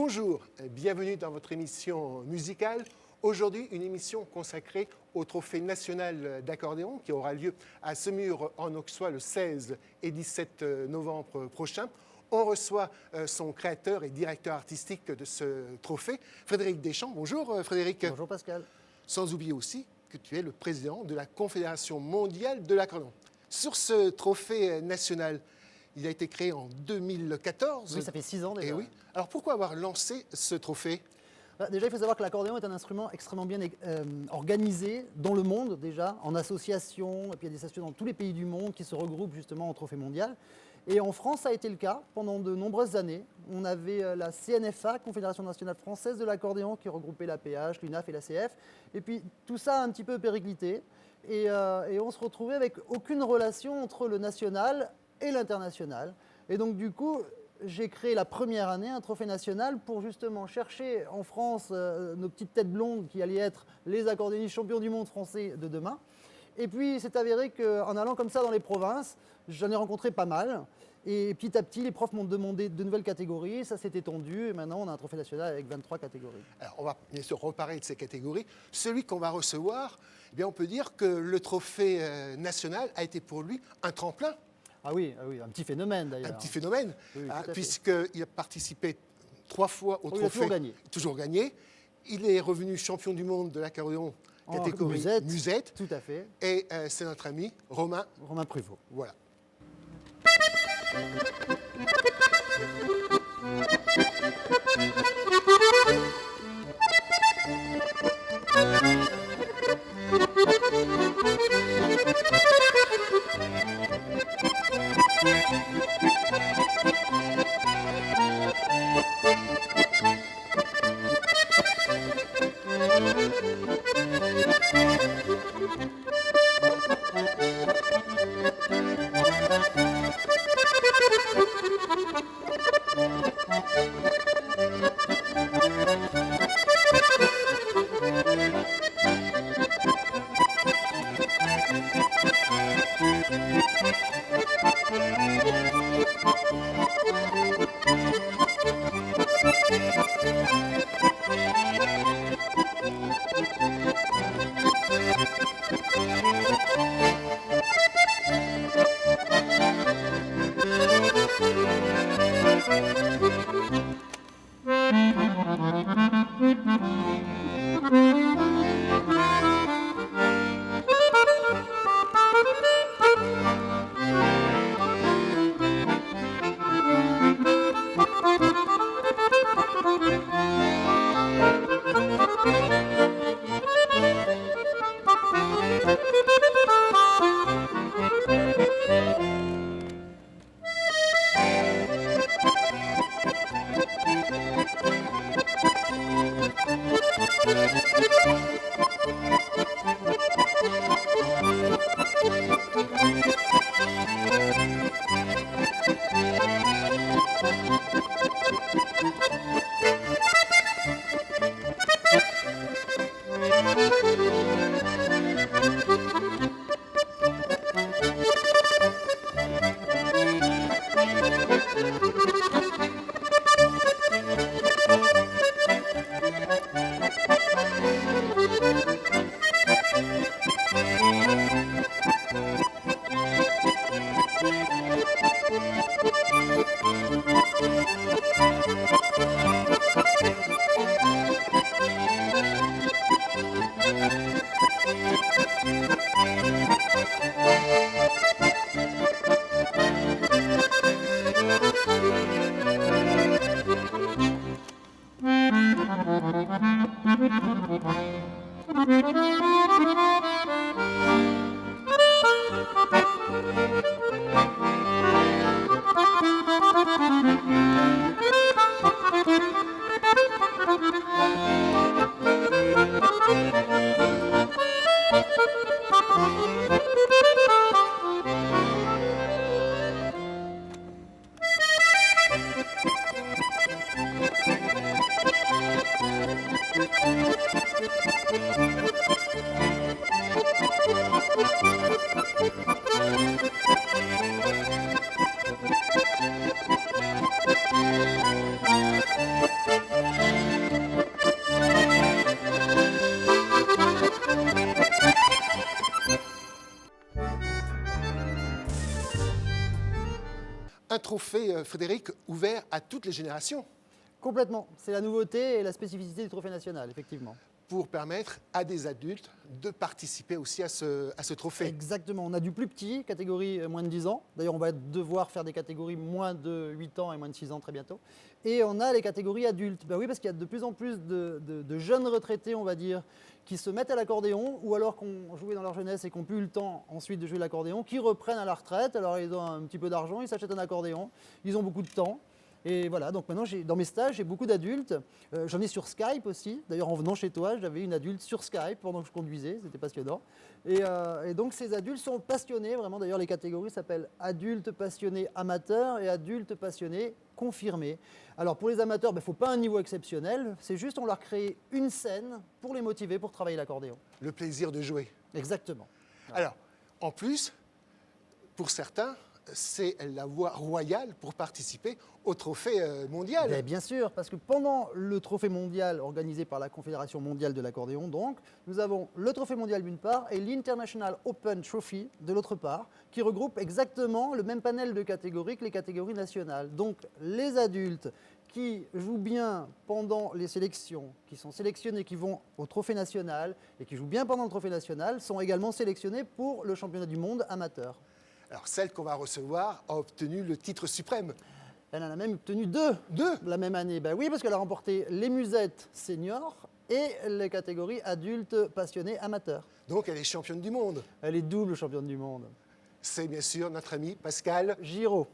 Bonjour, bienvenue dans votre émission musicale. Aujourd'hui, une émission consacrée au Trophée national d'accordéon qui aura lieu à Semur en Auxois le 16 et 17 novembre prochain. On reçoit son créateur et directeur artistique de ce trophée, Frédéric Deschamps. Bonjour Frédéric. Bonjour Pascal. Sans oublier aussi que tu es le président de la Confédération mondiale de l'accordéon. Sur ce trophée national, il a été créé en 2014. Oui, ça fait 6 ans déjà. Et oui. Alors pourquoi avoir lancé ce trophée ? Déjà, il faut savoir que l'accordéon est un instrument extrêmement bien organisé dans le monde déjà, en association, et puis il y a des associations dans tous les pays du monde qui se regroupent justement en trophée mondial. Et en France, ça a été le cas pendant de nombreuses années. On avait la CNFA, Confédération nationale française de l'accordéon, qui regroupait l'APH, l'UNAF et la CF. Et puis tout ça a un petit peu périclité. Et on se retrouvait avec aucune relation entre le national et l'international. Et donc du coup, j'ai créé la première année un trophée national pour justement chercher en France nos petites têtes blondes qui allaient être les accordéonistes champions du monde français de demain. Et puis, c'est avéré qu'en allant comme ça dans les provinces, j'en ai rencontré pas mal. Et petit à petit, les profs m'ont demandé de nouvelles catégories, ça s'est étendu, et maintenant on a un trophée national avec 23 catégories. Alors, on va bien sûr reparler de ces catégories. Celui qu'on va recevoir, eh bien, on peut dire que le trophée national a été pour lui un tremplin. Ah oui, un petit phénomène d'ailleurs. Un petit phénomène, Oui, puisqu'il a participé 3 fois au trophée. Il a toujours gagné. Toujours gagné. Il est revenu champion du monde de l'accordéon catégorie musette. Tout à fait. Et c'est notre ami Romain Pruvot. Voilà. trophée, Frédéric, ouvert à toutes les générations Complètement. C'est la nouveauté et la spécificité du trophée national, effectivement. pour permettre à des adultes de participer aussi à ce trophée. Exactement. On a du plus petit, catégorie moins de 10 ans. D'ailleurs, on va devoir faire des catégories moins de 8 ans et moins de 6 ans très bientôt. Et on a les catégories adultes. Ben oui, parce qu'il y a de plus en plus de jeunes retraités, on va dire, qui se mettent à l'accordéon ou alors qu'on jouait dans leur jeunesse et qui n'ont plus eu le temps ensuite de jouer l'accordéon, qui reprennent à la retraite. Alors, ils ont un petit peu d'argent, ils s'achètent un accordéon, ils ont beaucoup de temps. Et voilà, donc maintenant, dans mes stages, j'ai beaucoup d'adultes. J'en ai sur Skype aussi. D'ailleurs, en venant chez toi, j'avais une adulte sur Skype pendant que je conduisais. C'était passionnant. Et donc, ces adultes sont passionnés, vraiment. D'ailleurs, les catégories s'appellent adultes passionnés amateurs et adultes passionnés confirmés. Alors, pour les amateurs, il ne faut pas un niveau exceptionnel. C'est juste, on leur crée une scène pour les motiver pour travailler l'accordéon. Le plaisir de jouer. Exactement. Alors, en plus, pour certains, c'est la voie royale pour participer au trophée mondial. Ben, bien sûr, parce que pendant le trophée mondial organisé par la Confédération mondiale de l'accordéon, donc, nous avons le trophée mondial d'une part et l'International Open Trophy de l'autre part, qui regroupe exactement le même panel de catégories que les catégories nationales. Donc, les adultes qui jouent bien pendant les sélections, qui sont sélectionnés, qui vont au trophée national et qui jouent bien pendant le trophée national, sont également sélectionnés pour le championnat du monde amateur. Alors, celle qu'on va recevoir a obtenu le titre suprême. Elle en a même obtenu deux la même année. Ben oui, parce qu'elle a remporté les musettes seniors et les catégories adultes passionnés amateurs. Donc, elle est championne du monde. Elle est double championne du monde. C'est bien sûr notre ami Pascal Giraud.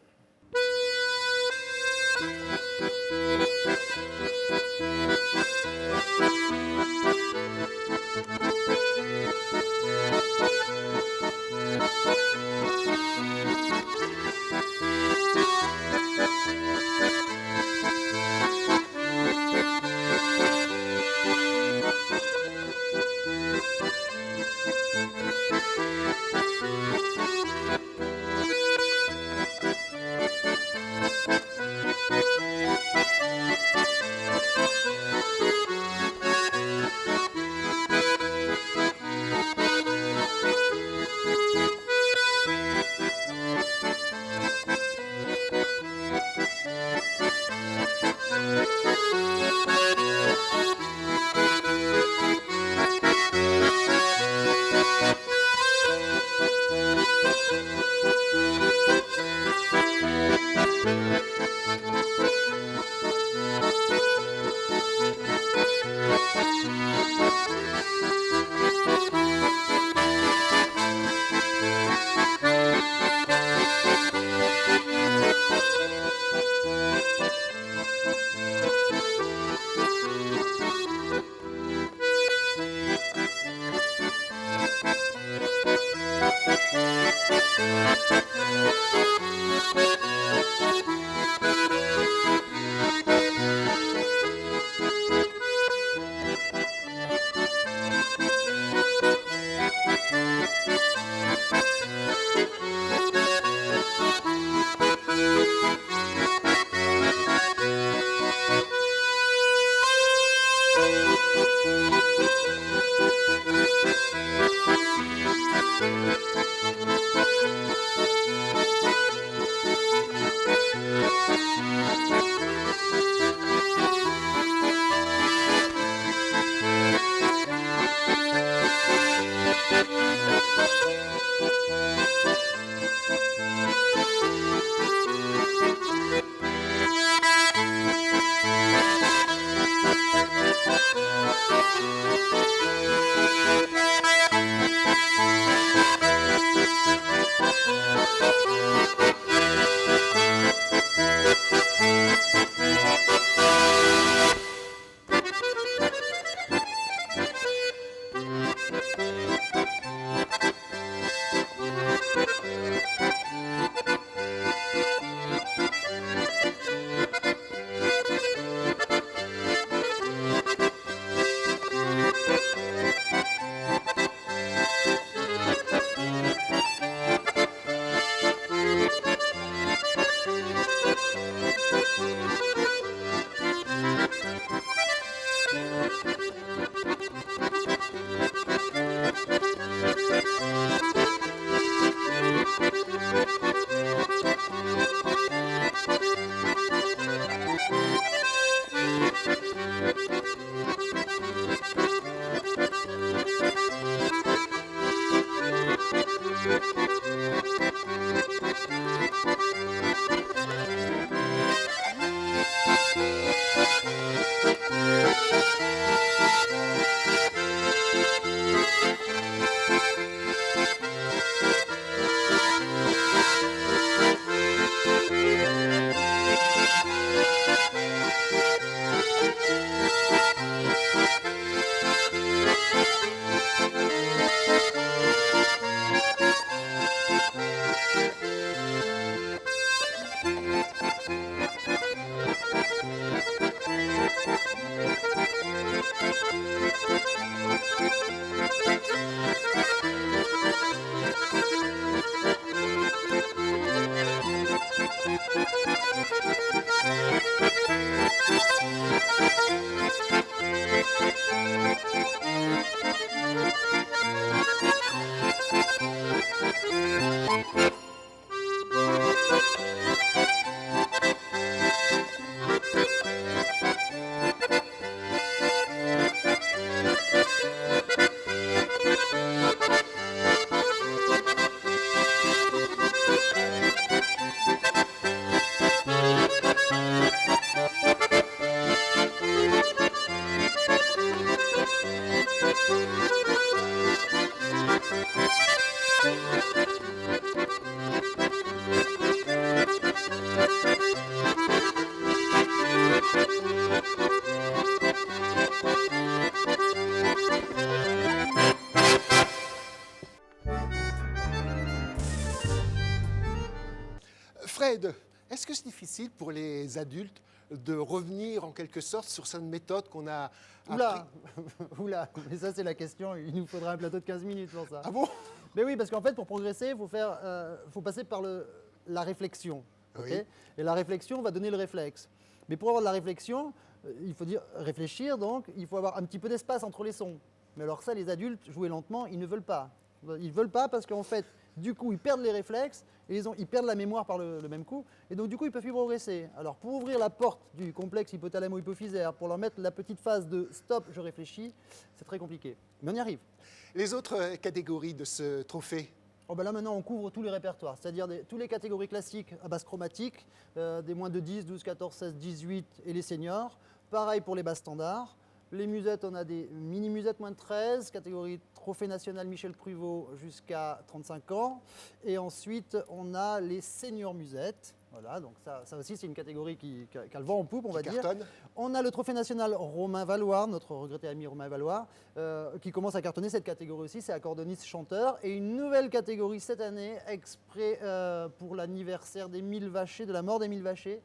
Fred, est-ce que c'est difficile pour les adultes de revenir en quelque sorte sur cette méthode qu'on a appris? Oula, oula, mais ça c'est la question, il nous faudra un plateau de 15 minutes pour ça. Ah bon? Mais oui, parce qu'en fait, pour progresser, faut passer par la réflexion. Ok. Oui. Et la réflexion va donner le réflexe. Mais pour avoir de la réflexion, il faut réfléchir, donc il faut avoir un petit peu d'espace entre les sons. Mais alors ça, les adultes, jouer lentement, ils ne veulent pas. Ils ne veulent pas parce qu'en fait, du coup, ils perdent les réflexes, et ils perdent la mémoire par le même coup, et donc du coup, ils ne peuvent plus progresser. Alors pour ouvrir la porte du complexe hypothalamo-hypophysaire, pour leur mettre la petite phase de stop, je réfléchis, c'est très compliqué. Mais on y arrive. Les autres catégories de ce trophée? Oh ben là maintenant on couvre tous les répertoires, c'est-à-dire toutes les catégories classiques à base chromatique, des moins de 10, 12, 14, 16, 18 et les seniors. Pareil pour les basses standards. Les musettes, on a des mini-musettes moins de 13, catégorie trophée national Michel Pruvot jusqu'à 35 ans. Et ensuite on a les seniors musettes. Voilà, donc ça aussi c'est une catégorie qui a le vent en poupe, on va dire. Cartonne. On a le trophée national Romain Valoir, notre regretté ami Romain Valoir, qui commence à cartonner cette catégorie aussi, c'est accordoniste chanteur. Et une nouvelle catégorie cette année, exprès pour l'anniversaire des 1000 Vachers, de la mort des 1000 Vachers,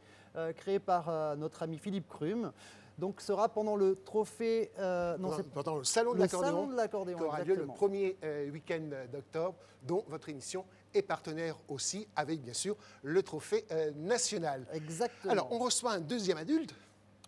créée par notre ami Philippe Crum. Donc sera pendant le trophée... Pendant le salon de l'accordéon, qui aura lieu le exactement. premier week-end d'octobre, dont votre émission est partenaire aussi, avec bien sûr le trophée national. Exactement. Alors, on reçoit un deuxième adulte.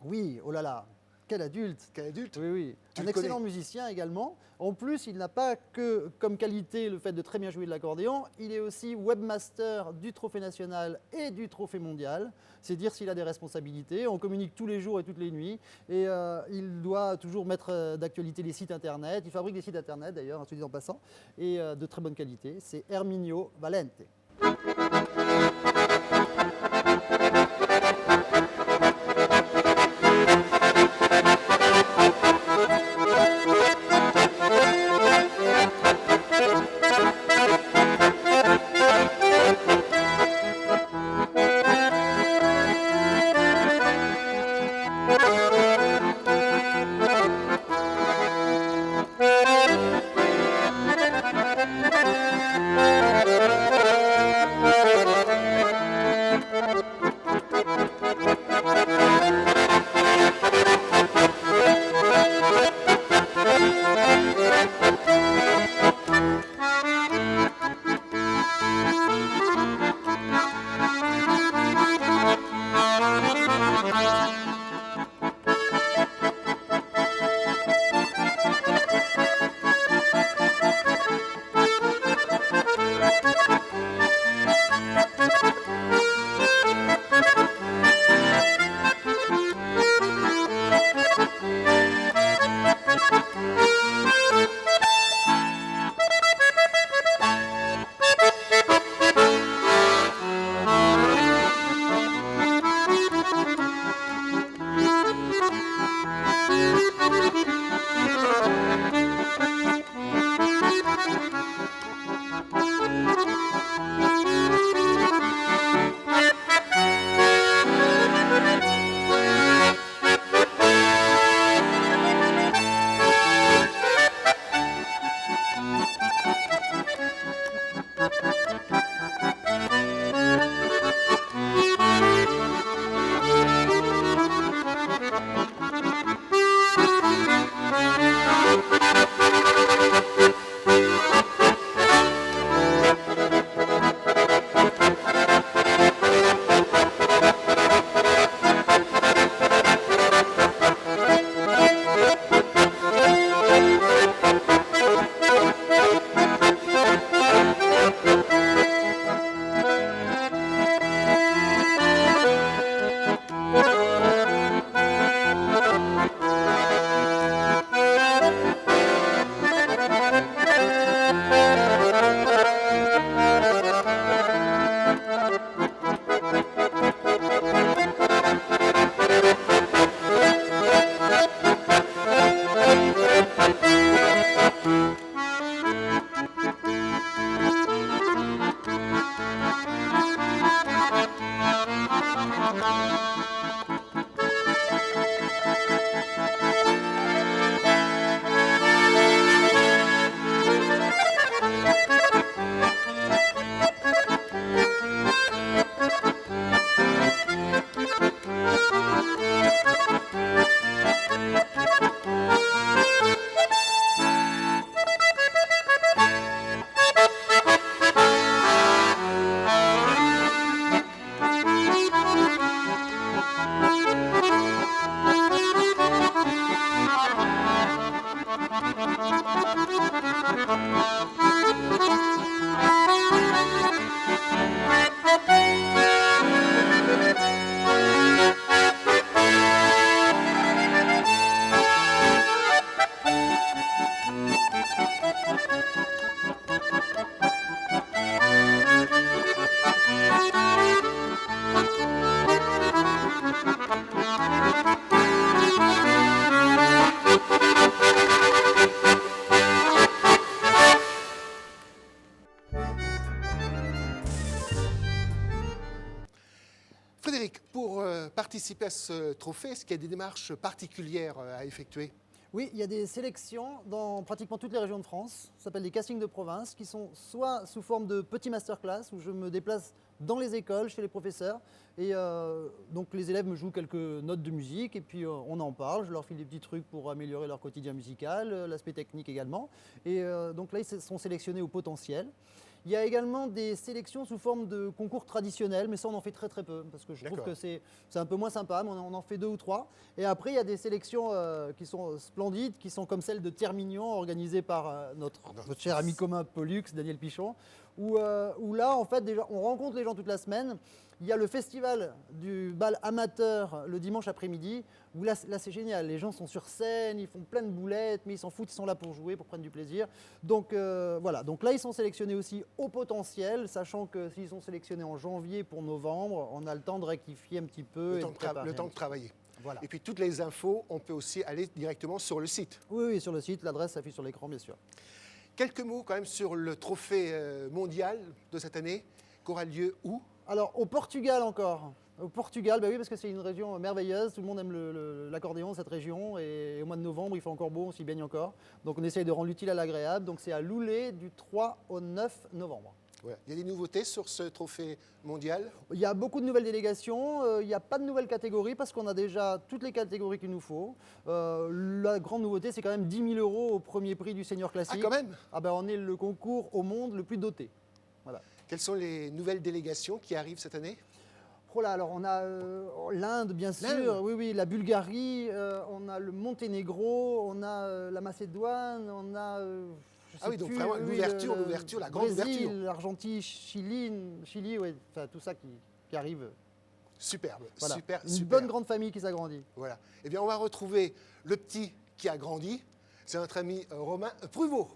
Oui, oh là là, quel adulte! Quel adulte? Oui, oui. Tu Un le excellent connais. musicien également. En plus, il n'a pas que comme qualité le fait de très bien jouer de l'accordéon, il est aussi webmaster du Trophée national et du Trophée mondial. C'est dire s'il a des responsabilités. On communique tous les jours et toutes les nuits. Et il doit toujours mettre d'actualité les sites internet. Il fabrique des sites internet d'ailleurs, un dit en passant, et de très bonne qualité. C'est Herminio Valente. participer à ce trophée, est-ce qu'il y a des démarches particulières à effectuer? Oui, il y a des sélections dans pratiquement toutes les régions de France. Ça s'appelle des castings de province, qui sont soit sous forme de petits masterclass, où je me déplace dans les écoles, chez les professeurs. Et donc les élèves me jouent quelques notes de musique, et puis on en parle. Je leur file des petits trucs pour améliorer leur quotidien musical, l'aspect technique également. Et donc là, ils sont sélectionnés au potentiel. Il y a également des sélections sous forme de concours traditionnels, mais ça on en fait très très peu, parce que je trouve que c'est un peu moins sympa, mais on en fait 2 ou 3. Et après il y a des sélections qui sont splendides, qui sont comme celle de Termignon, organisée par notre cher ami commun Pollux, Daniel Pichon, où là en fait déjà, on rencontre les gens toute la semaine. Il y a le festival du bal amateur le dimanche après-midi, où là c'est génial, les gens sont sur scène, ils font plein de boulettes, mais ils s'en foutent, ils sont là pour jouer, pour prendre du plaisir. Donc voilà, donc là ils sont sélectionnés aussi au potentiel, sachant que s'ils sont sélectionnés en janvier pour novembre, on a le temps de rectifier un petit peu. Le temps de travailler. Voilà. Et puis toutes les infos, on peut aussi aller directement sur le site. Oui, sur le site, l'adresse s'affiche sur l'écran bien sûr. Quelques mots quand même sur le trophée mondial de cette année, qui aura lieu où? Alors, au Portugal encore. Au Portugal, bah oui, parce que c'est une région merveilleuse. Tout le monde aime l'accordéon, cette région. Et au mois de novembre, il fait encore beau, on s'y baigne encore. Donc, on essaye de rendre l'utile à l'agréable. Donc, c'est à Loulé du 3 au 9 novembre. Ouais. Il y a des nouveautés sur ce trophée mondial? Il y a beaucoup de nouvelles délégations. Il n'y a pas de nouvelles catégories parce qu'on a déjà toutes les catégories qu'il nous faut. La grande nouveauté, c'est quand même 10 000 € au premier prix du senior classique. Ah, quand même? Ah ben, on est le concours au monde le plus doté. Voilà. Quelles sont les nouvelles délégations qui arrivent cette année? Oh là, alors on a l'Inde, bien sûr, oui, la Bulgarie, on a le Monténégro, on a la Macédoine, on a... ah oui, donc vraiment l'ouverture, la grande Brésil, ouverture. l'Argentine, Chili, ouais, enfin, tout ça qui arrive. Superbe, Voilà. super. Une bonne grande famille qui s'agrandit. Voilà. Eh bien, on va retrouver le petit qui a grandi. C'est notre ami Romain Pruvot.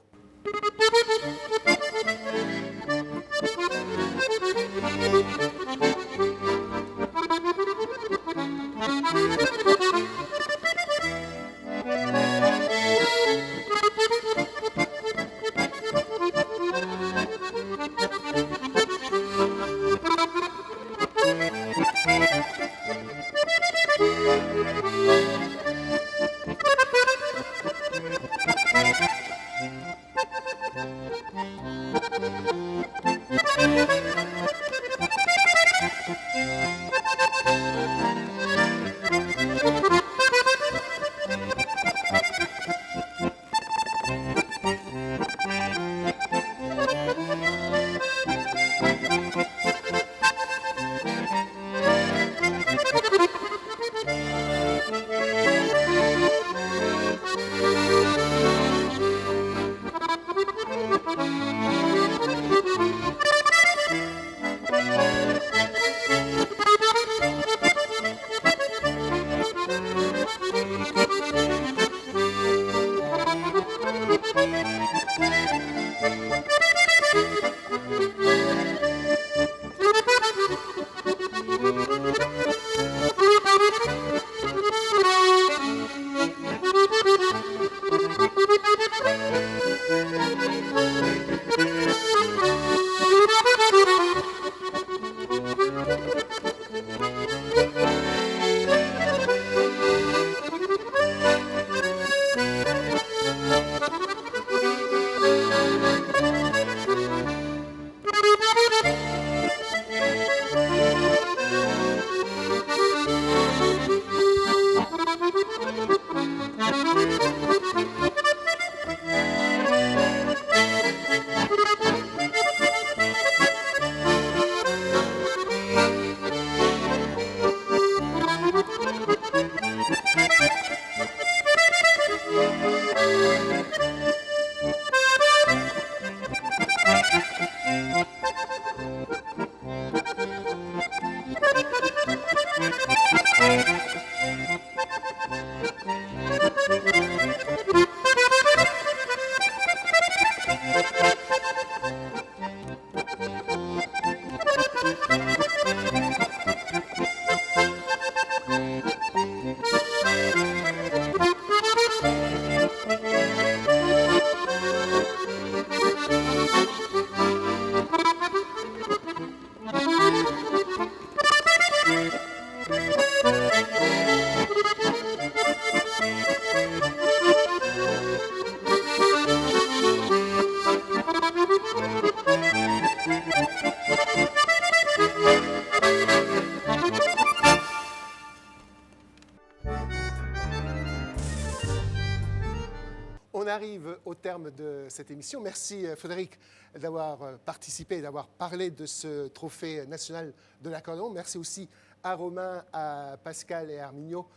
On arrive au terme de cette émission. Merci Frédéric d'avoir participé, d'avoir parlé de ce trophée national de l'accordéon. Merci aussi à Romain, à Pascal et à Arminio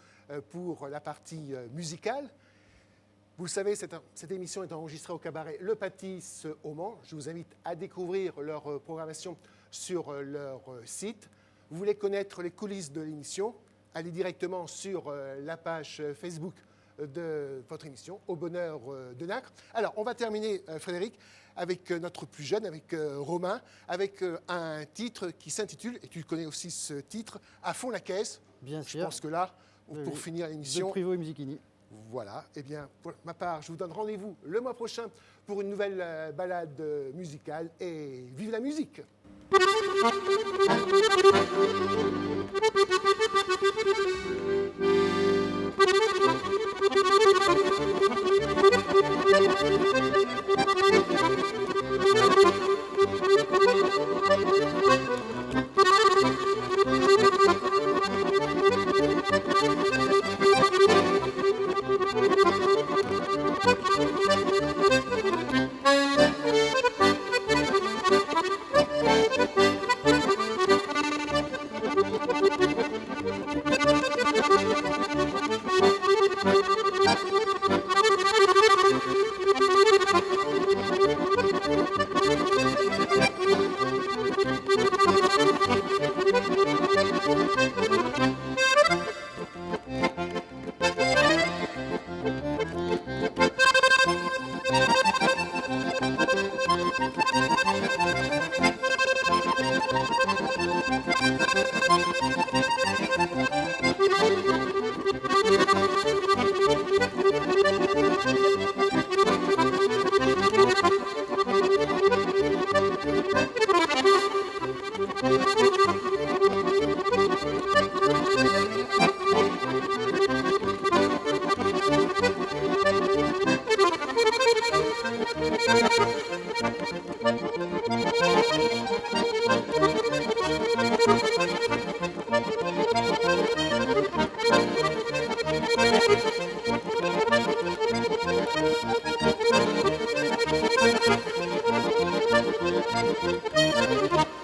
pour la partie musicale. Vous le savez, cette émission est enregistrée au cabaret Le Pâtis au Mans. Je vous invite à découvrir leur programmation sur leur site. Vous voulez connaître les coulisses de l'émission? Allez directement sur la page Facebook de votre émission, Au Bonheur de Nacre. Alors, on va terminer, Frédéric, avec notre plus jeune, avec Romain, avec un titre qui s'intitule, et tu connais aussi ce titre, À fond la caisse. Bien sûr. Je pense que là, pour Oui. finir l'émission... De Privo et Musichini. Voilà, eh bien, pour ma part, je vous donne rendez-vous le mois prochain pour une nouvelle balade musicale et vive la musique! Thank you.